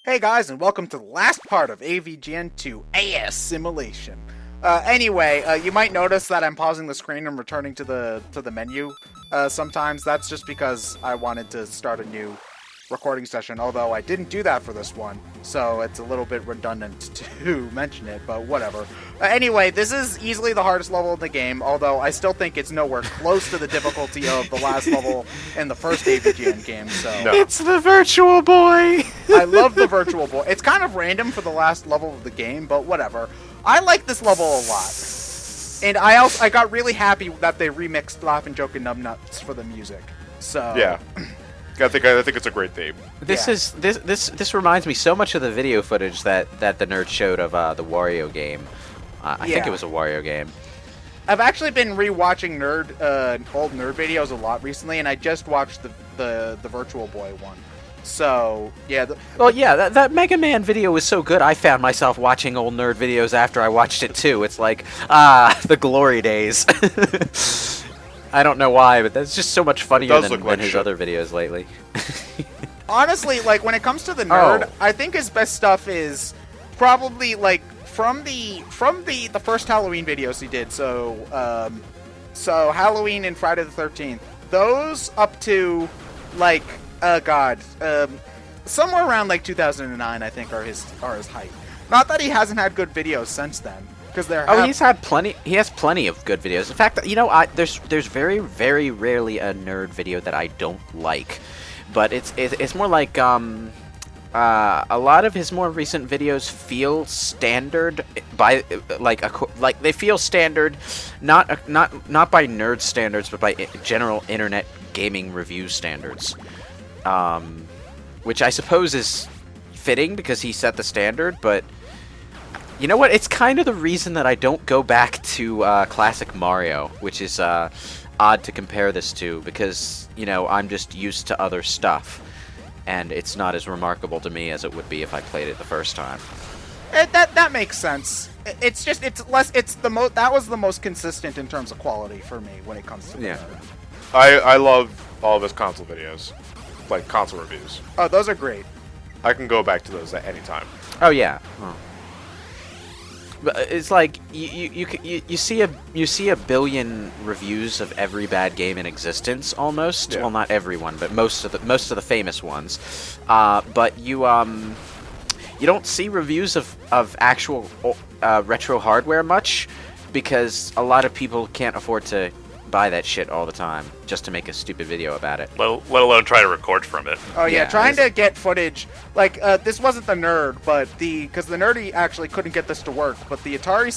Hey guys, and welcome to the last part of AVGN to ASSimilation. Anyway, you might notice that I'm pausing the screen and returning to the menu. Sometimes that's just because I wanted to start a new recording session, although I didn't do that for this one, so it's a little bit redundant to mention it, but whatever. Anyway, this is easily the hardest level in the game, although I still think it's nowhere close to the difficulty of the last level in the first AVGN game, so... No. It's the Virtual Boy! I love the Virtual Boy. It's kind of random for the last level of the game, but whatever. I like this level a lot. And I got really happy that they remixed Laugh and Joke and Numbnuts for the music. So... Yeah. I think it's a great theme. This reminds me so much of the video footage that the nerd showed of the Wario game. I think it was a Wario game. I've actually been rewatching old nerd videos a lot recently, and I just watched the Virtual Boy one. So yeah. That Mega Man video was so good. I found myself watching old nerd videos after I watched it too. It's like the glory days. I don't know why, but that's just so much funnier than his other videos lately. Honestly, like when it comes to the nerd, I think his best stuff is probably like from the first Halloween videos he did. So Halloween and Friday the 13th. Those up to like somewhere around like 2009, I think are his height. Not that he hasn't had good videos since then. He's had plenty. He has plenty of good videos. In fact, you know, there's very, very rarely a nerd video that I don't like, but it's more like a lot of his more recent videos feel standard by like they feel standard, not by nerd standards, but by general internet gaming review standards, which I suppose is fitting because he set the standard, but. You know what? It's kind of the reason that I don't go back to classic Mario, which is odd to compare this to, because, you know, I'm just used to other stuff, and it's not as remarkable to me as it would be if I played it the first time. That makes sense. That was the most consistent in terms of quality for me when it comes to the nerd. I love all of his console videos, like console reviews. Oh, those are great. I can go back to those at any time. Oh yeah. Oh. It's like you see a billion reviews of every bad game in existence almost. Yeah. Well, not everyone, but most of the famous ones. But you don't see reviews of actual retro hardware much because a lot of people can't afford to buy that shit all the time just to make a stupid video about it. Let alone try to record from it. Oh yeah, trying to get footage. Like this wasn't the nerd, but because the nerdy actually couldn't get this to work. But the Atari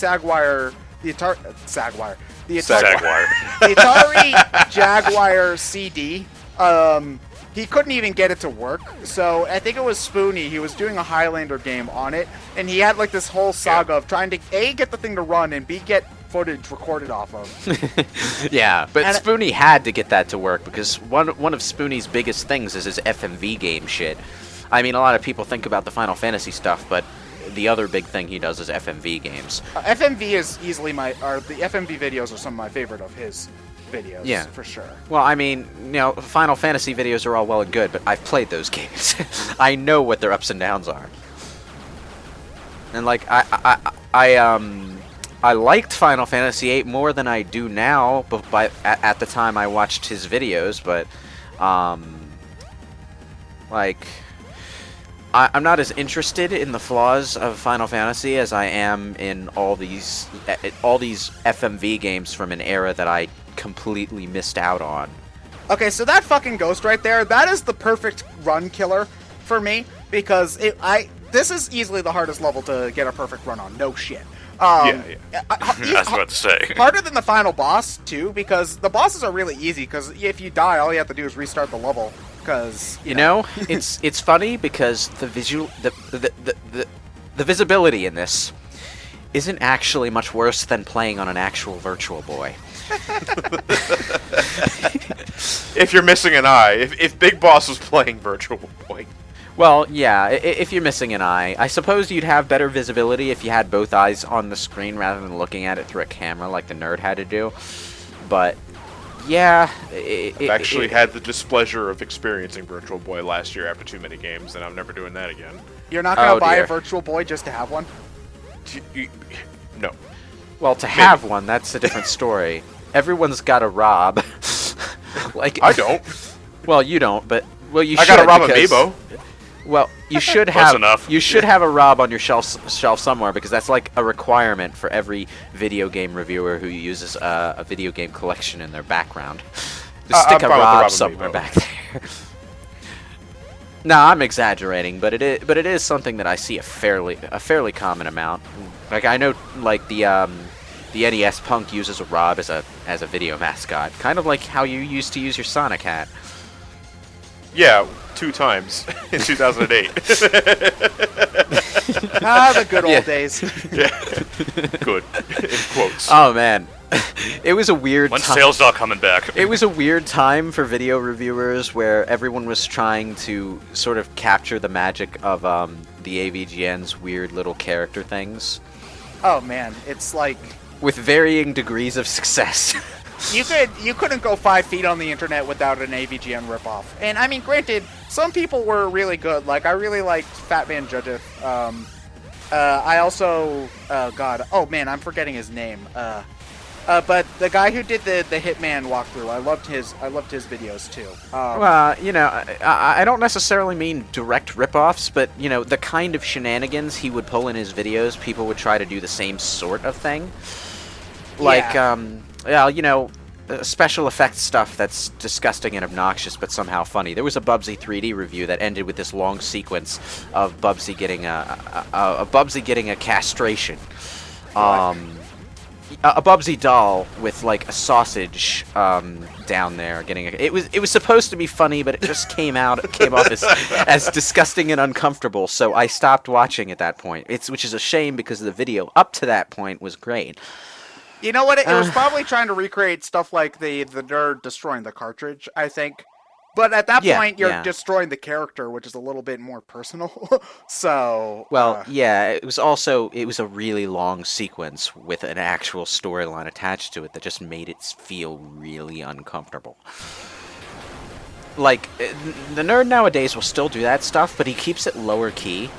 Jaguar CD. He couldn't even get it to work. So I think it was Spoony. He was doing a Highlander game on it, and he had like this whole saga of trying to A, get the thing to run, and B, get footage recorded off of. Yeah, but Spoony had to get that to work because one of Spoony's biggest things is his FMV game shit. I mean, a lot of people think about the Final Fantasy stuff, but the other big thing he does is FMV games. FMV is easily the FMV videos are some of my favorite of his videos. Yeah, for sure. Well, I mean, you know, Final Fantasy videos are all well and good, but I've played those games. I know what their ups and downs are. And like I liked Final Fantasy VIII more than I do now, but at the time I watched his videos, but I'm not as interested in the flaws of Final Fantasy as I am in all these FMV games from an era that I completely missed out on. Okay, so that fucking ghost right there, that is the perfect run killer for me, because this is easily the hardest level to get a perfect run on, no shit. I was about to say. Harder than the final boss, too, because the bosses are really easy, because if you die, all you have to do is restart the level, because... You know, it's funny, because the visibility in this isn't actually much worse than playing on an actual Virtual Boy. If you're missing an eye, if Big Boss was playing Virtual Boy... Well, yeah, if you're missing an eye. I suppose you'd have better visibility if you had both eyes on the screen rather than looking at it through a camera like the nerd had to do. But, Yeah. I've actually had the displeasure of experiencing Virtual Boy last year after too many games, and I'm never doing that again. You're not gonna buy dear. a Virtual Boy just to have one? No. Well, to have one, that's a different story. Everyone's got a Rob. Like I don't. Well, you don't, but you I should. got a Rob because- Amiibo. Well, you should Close have. enough. You should have a Rob on your shelf somewhere because that's like a requirement for every video game reviewer who uses a video game collection in their background. Just stick I'm a fine with the Rob Rob somewhere Amiibo. back there. No, I'm exaggerating, but it is something that I see a fairly common amount. Like I know, like the NES Punk uses a Rob as a video mascot, kind of like how you used to use your Sonic hat. Yeah, 2 times in 2008. The good old days. Yeah. Good. In quotes. Oh man, it was a weird. When's time. Sales Dog coming back? It was a weird time for video reviewers where everyone was trying to sort of capture the magic of the AVGN's weird little character things Oh man, it's like with varying degrees of success. you couldn't go 5 feet on the internet without an AVGN ripoff. And I mean, granted, some people were really good. Like I really liked Fat Man Judith. I also, oh man, I'm forgetting his name. But the guy who did the Hitman walkthrough, I loved his videos too. Well, you know, I don't necessarily mean direct ripoffs, but you know, the kind of shenanigans he would pull in his videos, people would try to do the same sort of thing. Like, Yeah. you know, special effects stuff that's disgusting and obnoxious, but somehow funny. There was a Bubsy 3D review that ended with this long sequence of Bubsy getting a castration. A Bubsy doll with like a sausage down there getting it was supposed to be funny, but it just came off as disgusting and uncomfortable, so I stopped watching at that point. Which is a shame because the video up to that point was great. You know what? It was probably trying to recreate stuff like the nerd destroying the cartridge, I think. But at that point, you're destroying the character, which is a little bit more personal. So... Well, yeah, it was a really long sequence with an actual storyline attached to it that just made it feel really uncomfortable. Like, the nerd nowadays will still do that stuff, but he keeps it lower key.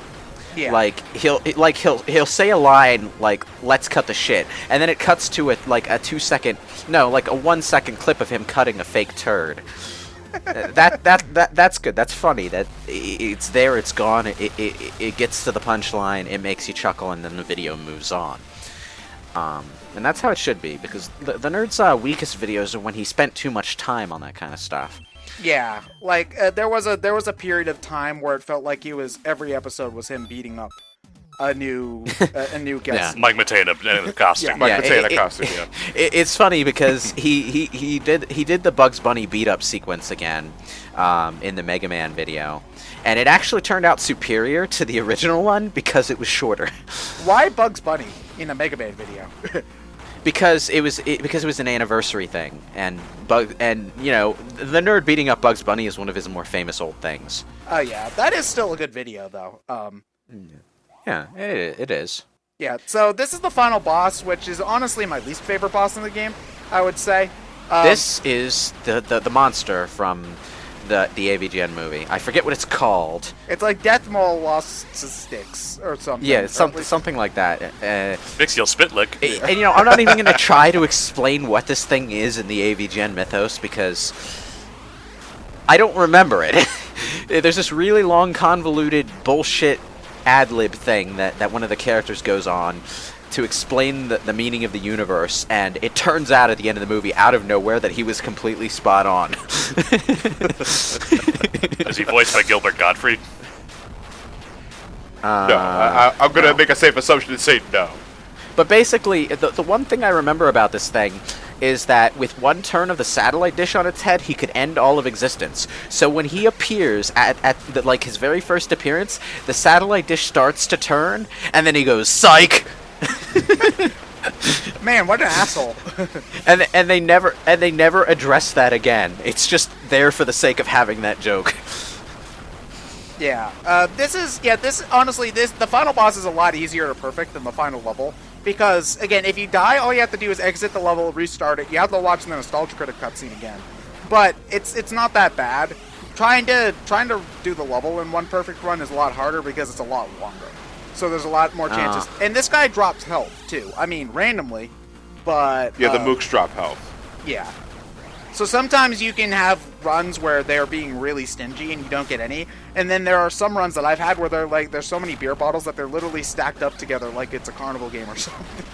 Yeah. Like he'll say a line like "Let's cut the shit," and then it cuts to a 1 second clip of him cutting a fake turd. That's good. That's funny. That it's there. It's gone. It gets to the punchline. It makes you chuckle, and then the video moves on. And that's how it should be because the nerd's weakest videos are when he spent too much time on that kind of stuff. Yeah, like there was a period of time where it felt like every episode was him beating up a new guest. Yeah. Mike Matena in the costume. Yeah. Mike Matena costume, yeah. It's funny because he did the Bugs Bunny beat up sequence again in the Mega Man video, and it actually turned out superior to the original one because it was shorter. Why Bugs Bunny in a Mega Man video? Because it was an anniversary thing, and you know, the nerd beating up Bugs Bunny is one of his more famous old things. Oh yeah, that is still a good video though. Yeah, it is. Yeah, so this is the final boss, which is honestly my least favorite boss in the game, I would say. This is the monster from the AVGN movie. I forget what it's called. It's like Death Mole lost to Sticks or something. Yeah, something like that. Vixie Spitlick. And you know, I'm not even going to try to explain what this thing is in the AVGN mythos because I don't remember it. There's this really long, convoluted bullshit ad-lib thing that one of the characters goes on to explain the meaning of the universe, and it turns out at the end of the movie, out of nowhere, that he was completely spot on. Is he voiced by Gilbert Gottfried? No, I'm going to make a safe assumption and say no. But basically, the one thing I remember about this thing is that with one turn of the satellite dish on its head, he could end all of existence. So when he appears at his very first appearance, the satellite dish starts to turn, and then he goes, "Psych!" Man, what an asshole! and they never address that again. It's just there for the sake of having that joke. Yeah, the final boss is a lot easier to perfect than the final level, Because, again, if you die, all you have to do is exit the level, restart it. You have to watch the Nostalgia Critic cutscene again. But it's not that bad. Trying to do the level in one perfect run is a lot harder because it's a lot longer. So there's a lot more chances. And this guy drops health, too. I mean, randomly, but... Yeah, the mooks drop health. Yeah. So sometimes you can have runs where they're being really stingy and you don't get any. And then there are some runs that I've had where they're like, there's so many beer bottles that they're literally stacked up together like it's a carnival game or something.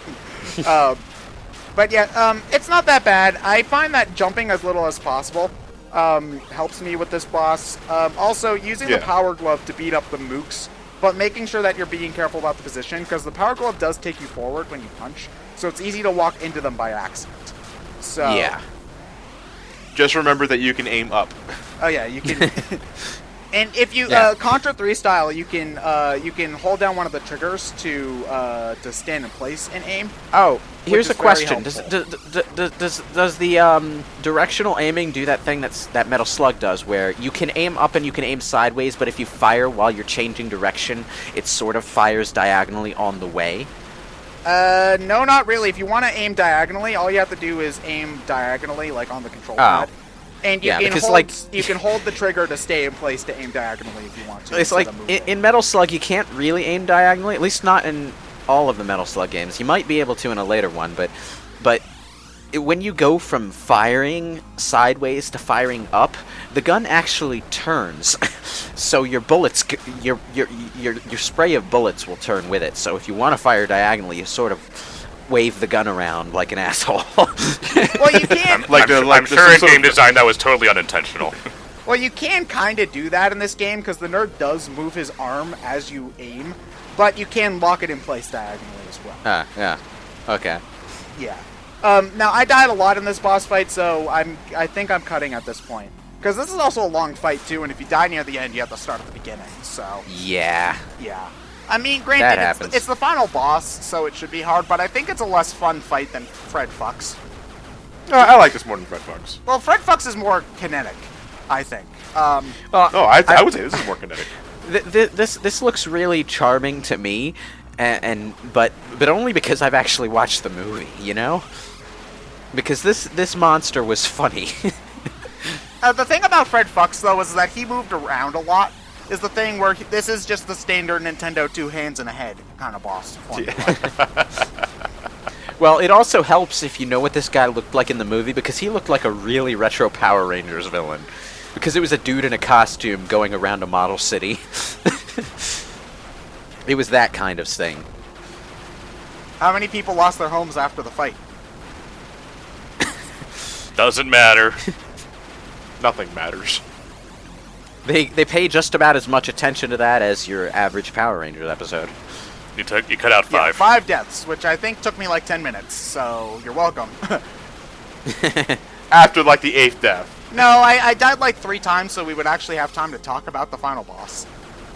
But yeah, it's not that bad. I find that jumping as little as possible helps me with this boss. Also, using the Power Glove to beat up the mooks, but making sure that you're being careful about the position, because the Power Glove does take you forward when you punch, so it's easy to walk into them by accident. So Yeah. Just remember that you can aim up. Oh yeah, you can. And if you Contra 3 style, you can hold down one of the triggers to stand in place and aim. Oh, here's a is very question: Does helpful. the directional aiming do that thing that Metal Slug does, where you can aim up and you can aim sideways, but if you fire while you're changing direction, it sort of fires diagonally on the way? No, not really. If you want to aim diagonally, all you have to do is aim diagonally, like on the control pad. And you can hold the trigger to stay in place to aim diagonally if you want to. It's like in Metal Slug, you can't really aim diagonally, at least not in all of the Metal Slug games. You might be able to in a later one, but when you go from firing sideways to firing up, the gun actually turns. So your bullets, your spray of bullets will turn with it. So if you want to fire diagonally, you sort of wave the gun around like an asshole. Well, you can. I'm sure in game design that was totally unintentional. Well, you can kind of do that in this game because the nerd does move his arm as you aim, but you can lock it in place diagonally as well. Yeah. Okay. Yeah. Now I died a lot in this boss fight, so I think I'm cutting at this point. Because this is also a long fight too, and if you die near the end, you have to start at the beginning. So. Yeah. Yeah. I mean, granted, it's the final boss, so it should be hard, but I think it's a less fun fight than Fred Fucks. I like this more than Fred Fucks. Well, Fred Fucks is more kinetic, I think. I would say this is more kinetic. This looks really charming to me, but only because I've actually watched the movie, you know? Because this monster was funny. The thing about Fred Fucks, though, is that he moved around a lot. Is the thing where this is just the standard Nintendo 2 hands and a head kind of boss. Well, it also helps if you know what this guy looked like in the movie, because he looked like a really retro Power Rangers villain. Because it was a dude in a costume going around a model city. It was that kind of thing. How many people lost their homes after the fight? Doesn't matter. Nothing matters. They pay just about as much attention to that as your average Power Rangers episode. You cut out 5. Yeah, 5 deaths, which I think took me like 10 minutes, so you're welcome. After like the 8th death. No, I died like 3 times, so we would actually have time to talk about the final boss.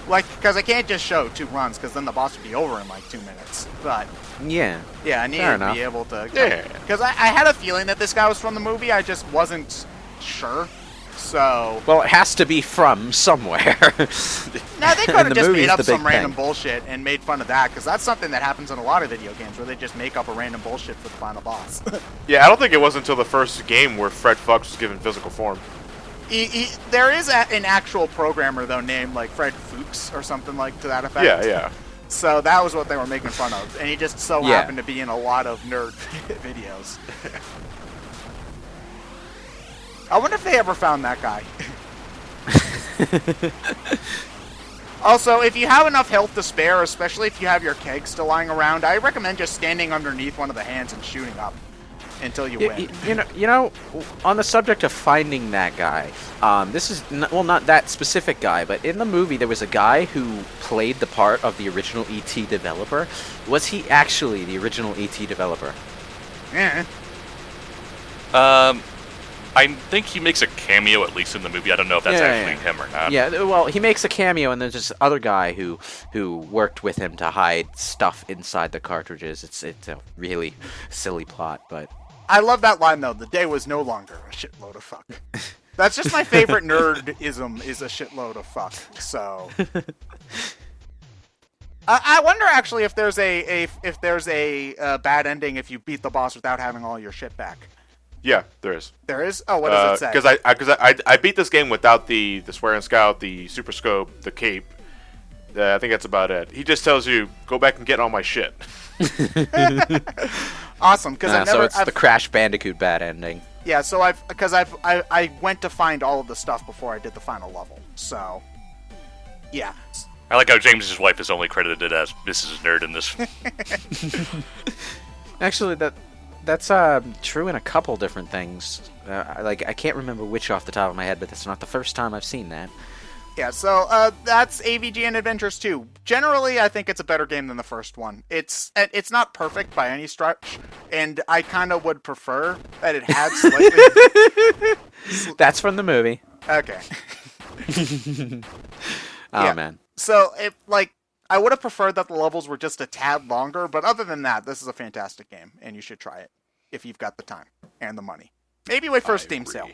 Like, because I can't just show 2 runs, because then the boss would be over in like 2 minutes. But yeah, I needed to be able to. Yeah. Because I had a feeling that this guy was from the movie, I just wasn't sure. So. Well, it has to be from somewhere. No, they could have just made up some thing. random bullshit and made fun of that, because that's something that happens in a lot of video games, where they just make up a random bullshit for the final boss. Yeah, I don't think it was until the first game where Fred Fucks was given physical form. There is an actual programmer, though, named like Fred Fuchs or something like to that effect. Yeah. So that was what they were making fun of, and he just so happened to be in a lot of nerd videos. I wonder if they ever found that guy. Also, if you have enough health to spare, especially if you have your keg still lying around, I recommend just standing underneath one of the hands and shooting up until you win. You know, on the subject of finding that guy, this is not that specific guy, but in the movie there was a guy who played the part of the original E.T. developer. Was he actually the original E.T. developer? Yeah. I think he makes a cameo, at least in the movie. I don't know if that's actually him or not. Yeah, well, he makes a cameo, and there's this other guy who worked with him to hide stuff inside the cartridges. It's a really silly plot, but I love that line, though. The day was no longer a shitload of fuck. That's just my favorite nerdism, is a shitload of fuck. So, I wonder actually if there's a bad ending if you beat the boss without having all your shit back. Yeah, there is. There is? Oh, what does it say? Because I beat this game without the Swearing Scout, the Super Scope, the Cape. I think that's about it. He just tells you, go back and get all my shit. Awesome, because so it's the Crash Bandicoot bad ending. Yeah, so I went to find all of the stuff before I did the final level. So, yeah. I like how James's wife is only credited as Mrs. Nerd in this. Actually, that's true in a couple different things. I can't remember which off the top of my head, but that's not the first time I've seen that. Yeah, so that's AVGN Adventures 2. Generally, I think it's a better game than the first one. It's not perfect by any stretch, and I kind of would prefer that it had slightly... That's from the movie. Okay. Oh, yeah. man. So, I would have preferred that the levels were just a tad longer, but other than that, this is a fantastic game, and you should try it if you've got the time and the money. Maybe wait for a Steam sale.